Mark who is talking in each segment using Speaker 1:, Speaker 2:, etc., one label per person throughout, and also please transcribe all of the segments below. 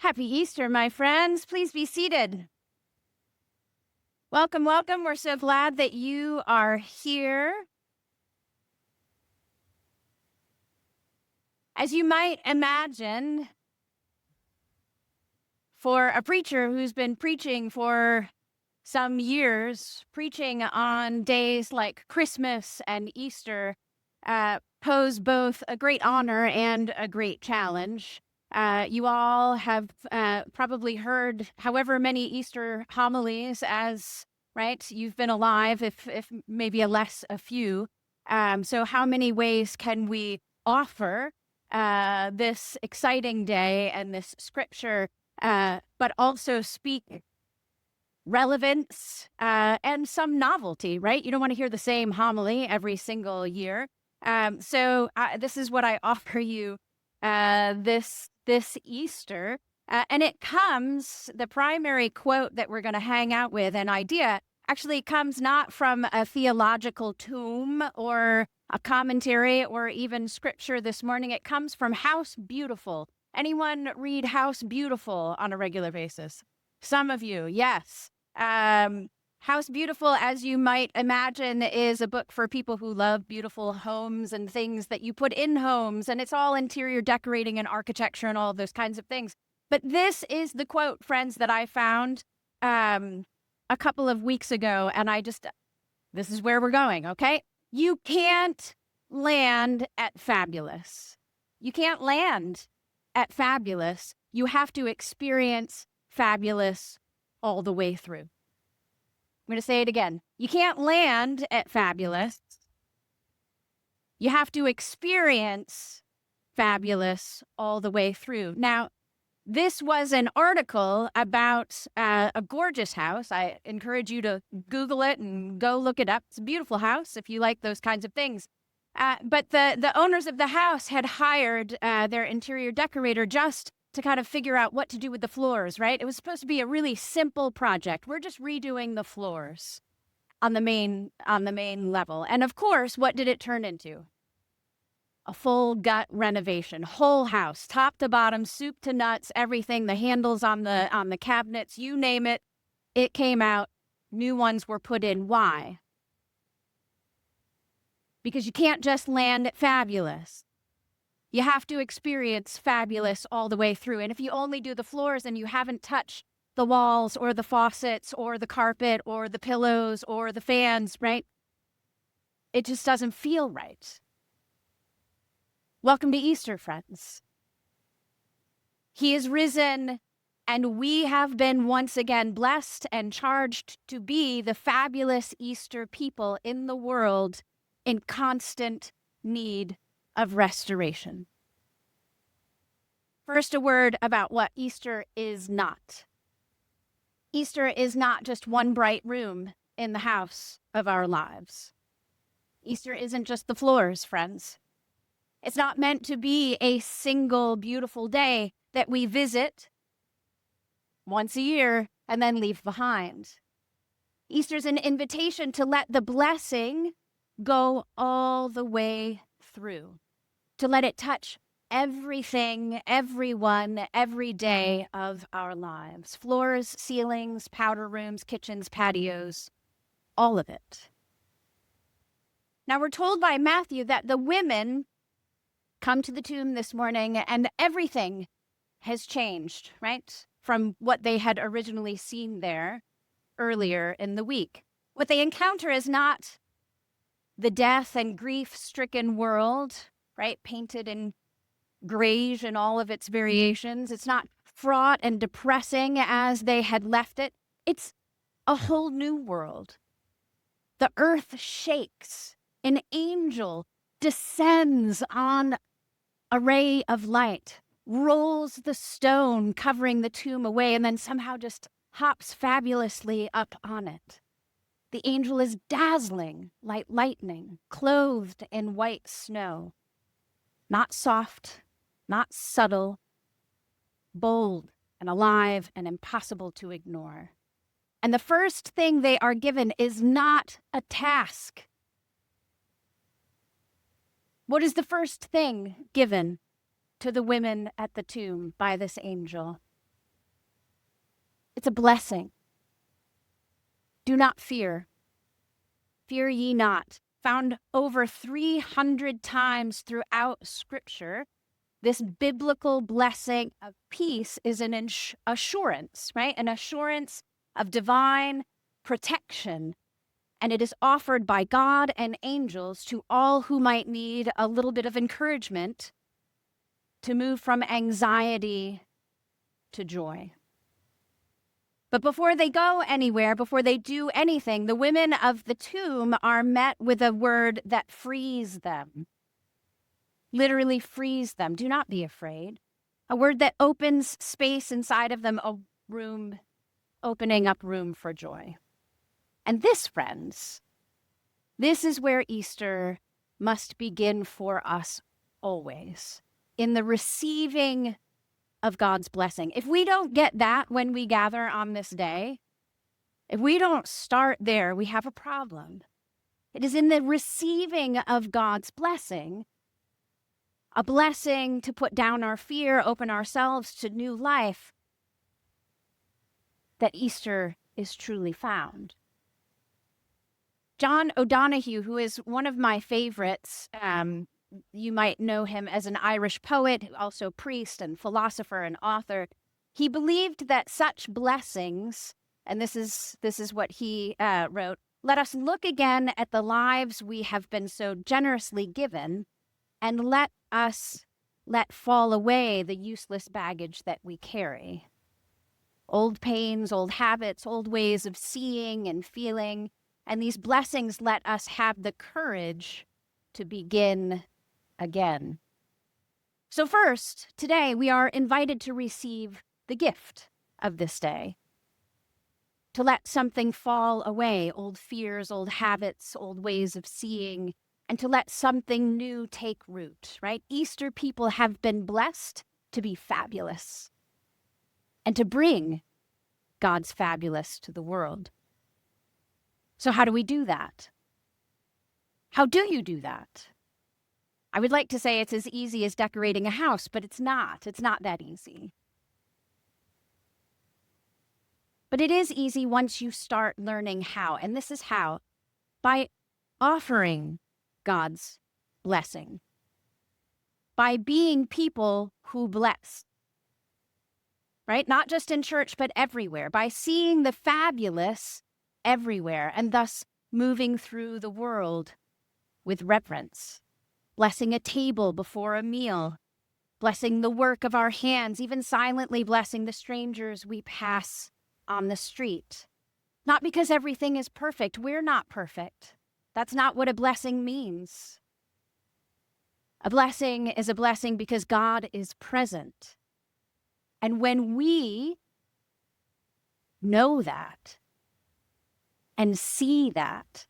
Speaker 1: Happy Easter, my friends. Please be seated. Welcome, welcome. We're so glad that you are here. As you might imagine, for a preacher who's been preaching for some years, preaching on days like Christmas and Easter pose both a great honor and a great challenge. You all have probably heard however many Easter homilies as, right? You've been alive, if maybe a few. So how many ways can we offer this exciting day and this scripture, but also speak relevance and some novelty, right? You don't want to hear the same homily every single year. So this is what I offer you this Easter. And it comes, the primary quote that we're going to hang out with, an idea, actually comes not from a theological tome or a commentary or even scripture this morning. It comes from House Beautiful. Anyone read House Beautiful on a regular basis? Some of you, yes. House Beautiful, as you might imagine, is a book for people who love beautiful homes and things that you put in homes, and it's all interior decorating and architecture and all those kinds of things. But this is the quote, friends, that I found a couple of weeks ago, and this is where we're going, okay? You can't land at fabulous. You can't land at fabulous. You have to experience fabulous all the way through. I'm going to say it again. You can't land at fabulous. You have to experience fabulous all the way through. Now, this was an article about a gorgeous house. I encourage you to Google it and go look it up. It's a beautiful house if you like those kinds of things. But the owners of the house had hired their interior decorator just to kind of figure out what to do with the floors, right? It was supposed to be a really simple project. We're just redoing the floors on the main level. And of course, what did it turn into? A full gut renovation, whole house, top to bottom, soup to nuts, everything, the handles on the cabinets, you name it, it came out. New ones were put in. Why? Because you can't just land at fabulous. You have to experience fabulous all the way through. And if you only do the floors and you haven't touched the walls or the faucets or the carpet or the pillows or the fans, right? It just doesn't feel right. Welcome to Easter, friends. He is risen, and we have been once again blessed and charged to be the fabulous Easter people in the world in constant need of restoration. First, a word about what Easter is not. Easter is not just one bright room in the house of our lives. Easter isn't just the floors, friends. It's not meant to be a single beautiful day that we visit once a year and then leave behind. Easter's an invitation to let the blessing go all the way through, to let it touch everything, everyone, every day of our lives. Floors, ceilings, powder rooms, kitchens, patios, all of it. Now we're told by Matthew that the women come to the tomb this morning and everything has changed, right? From what they had originally seen there earlier in the week. What they encounter is not the death and grief-stricken world, right? Painted in grayish and all of its variations. It's not fraught and depressing as they had left it. It's a whole new world. The earth shakes. An angel descends on a ray of light, rolls the stone covering the tomb away, and then somehow just hops fabulously up on it. The angel is dazzling like lightning, clothed in white snow. Not soft, not subtle, bold and alive and impossible to ignore. And the first thing they are given is not a task. What is the first thing given to the women at the tomb by this angel? It's a blessing. Do not fear. Fear ye not. Found over 300 times throughout Scripture, this biblical blessing of peace is an assurance, right? An assurance of divine protection. And it is offered by God and angels to all who might need a little bit of encouragement to move from anxiety to joy. But before they go anywhere, before they do anything, the women of the tomb are met with a word that frees them. Literally frees them. Do not be afraid. A word that opens space inside of them, a room, opening up room for joy. And this, friends, this is where Easter must begin for us always, in the receiving of God's blessing. If we don't get that when we gather on this day, if we don't start there, we have a problem. It is in the receiving of God's blessing, a blessing to put down our fear, open ourselves to new life, that Easter is truly found. John O'Donohue, who is one of my favorites, you might know him as an Irish poet, also priest and philosopher and author. He believed that such blessings, and this is what he wrote, let us look again at the lives we have been so generously given, and let us let fall away the useless baggage that we carry. Old pains, old habits, old ways of seeing and feeling, and these blessings let us have the courage to begin again. So first, today we are invited to receive the gift of this day, to let something fall away, old fears, old habits, old ways of seeing, and to let something new take root, right? Easter people have been blessed to be fabulous and to bring God's fabulous to the world. So how do we do that? How do you do that? I would like to say it's as easy as decorating a house, but it's not. It's not that easy. But it is easy once you start learning how. And this is how. By offering God's blessing. By being people who bless. Right? Not just in church, but everywhere. By seeing the fabulous everywhere and thus moving through the world with reverence. Blessing a table before a meal. Blessing the work of our hands, even silently blessing the strangers we pass on the street. Not because everything is perfect. We're not perfect. That's not what a blessing means. A blessing is a blessing because God is present. And when we know that and see that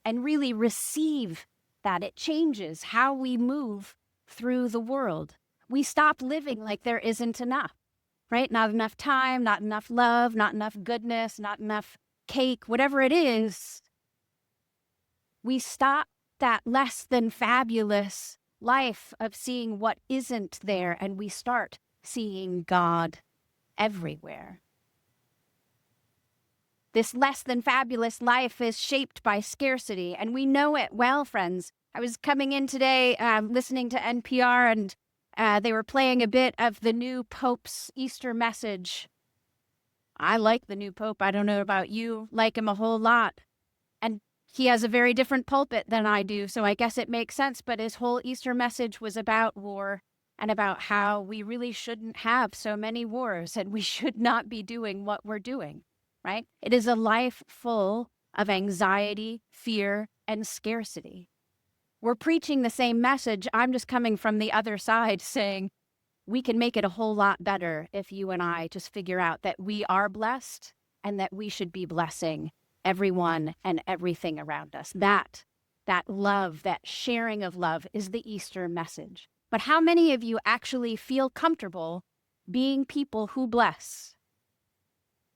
Speaker 1: and really receive that, it changes how we move through the world. We stop living like there isn't enough, right? Not enough time, not enough love, not enough goodness, not enough cake, whatever it is. We stop that less than fabulous life of seeing what isn't there, and we start seeing God everywhere. This less than fabulous life is shaped by scarcity, and we know it well, friends. I was coming in today listening to NPR, and they were playing a bit of the new Pope's Easter message. I like the new Pope. I don't know about you. Like him a whole lot. And he has a very different pulpit than I do, so I guess it makes sense. But his whole Easter message was about war and about how we really shouldn't have so many wars and we should not be doing what we're doing, right? It is a life full of anxiety, fear, and scarcity. We're preaching the same message. I'm just coming from the other side saying we can make it a whole lot better if you and I just figure out that we are blessed and that we should be blessing everyone and everything around us. That love, that sharing of love is the Easter message. But how many of you actually feel comfortable being people who bless?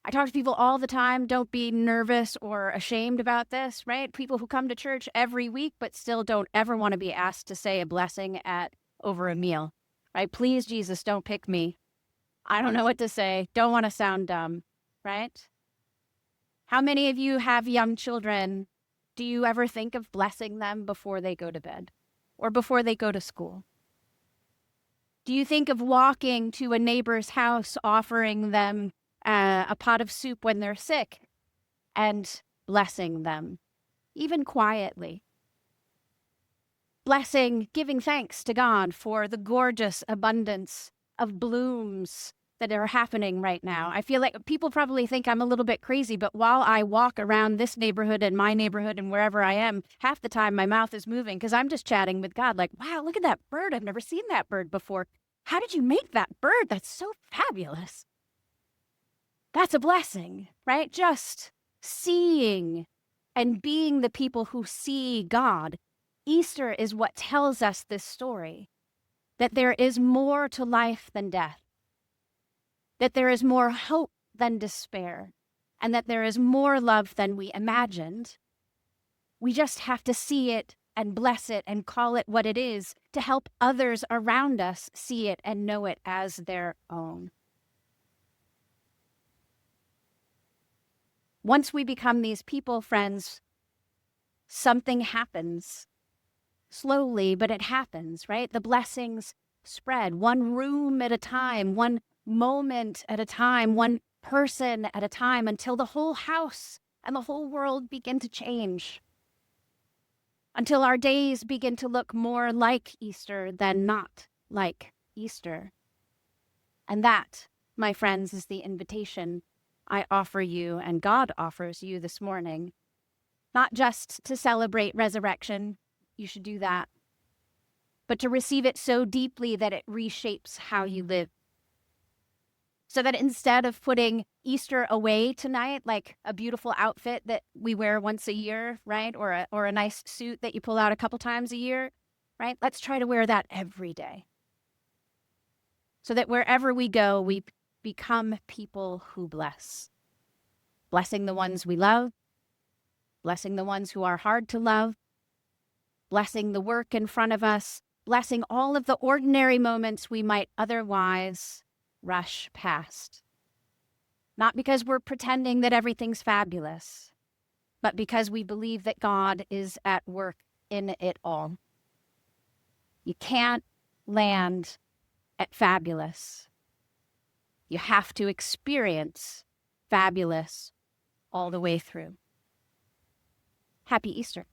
Speaker 1: I talk to people all the time. Don't be nervous or ashamed about this, right? People who come to church every week but still don't ever want to be asked to say a blessing over a meal, right? Please, Jesus, don't pick me. I don't know what to say. Don't want to sound dumb. right? How many of you have young children? Do you ever think of blessing them before they go to bed or before they go to school? Do you think of walking to a neighbor's house, offering them a pot of soup when they're sick and blessing them, even quietly? Blessing, giving thanks to God for the gorgeous abundance of blooms that are happening right now. I feel like people probably think I'm a little bit crazy, but while I walk around this neighborhood and my neighborhood and wherever I am, half the time my mouth is moving because I'm just chatting with God like, wow, look at that bird. I've never seen that bird before. How did you make that bird? That's so fabulous. That's a blessing, right? Just seeing and being the people who see God. Easter is what tells us this story, that there is more to life than death, that there is more hope than despair, and that there is more love than we imagined. We just have to see it and bless it and call it what it is to help others around us see it and know it as their own. Once we become these people, friends, something happens. Slowly, but it happens, right? The blessings spread one room at a time, one moment at a time, one person at a time, until the whole house and the whole world begin to change. Until our days begin to look more like Easter than not like Easter. And that, my friends, is the invitation I offer you and God offers you this morning. Not just to celebrate resurrection, you should do that, but to receive it so deeply that it reshapes how you live. So that instead of putting Easter away tonight, like a beautiful outfit that we wear once a year, right? Or a nice suit that you pull out a couple times a year, right? Let's try to wear that every day. So that wherever we go, we become people who bless. Blessing the ones we love, blessing the ones who are hard to love, blessing the work in front of us, blessing all of the ordinary moments we might otherwise rush past. Not because we're pretending that everything's fabulous, but because we believe that God is at work in it all. You can't land at fabulous. You have to experience fabulous all the way through. Happy Easter.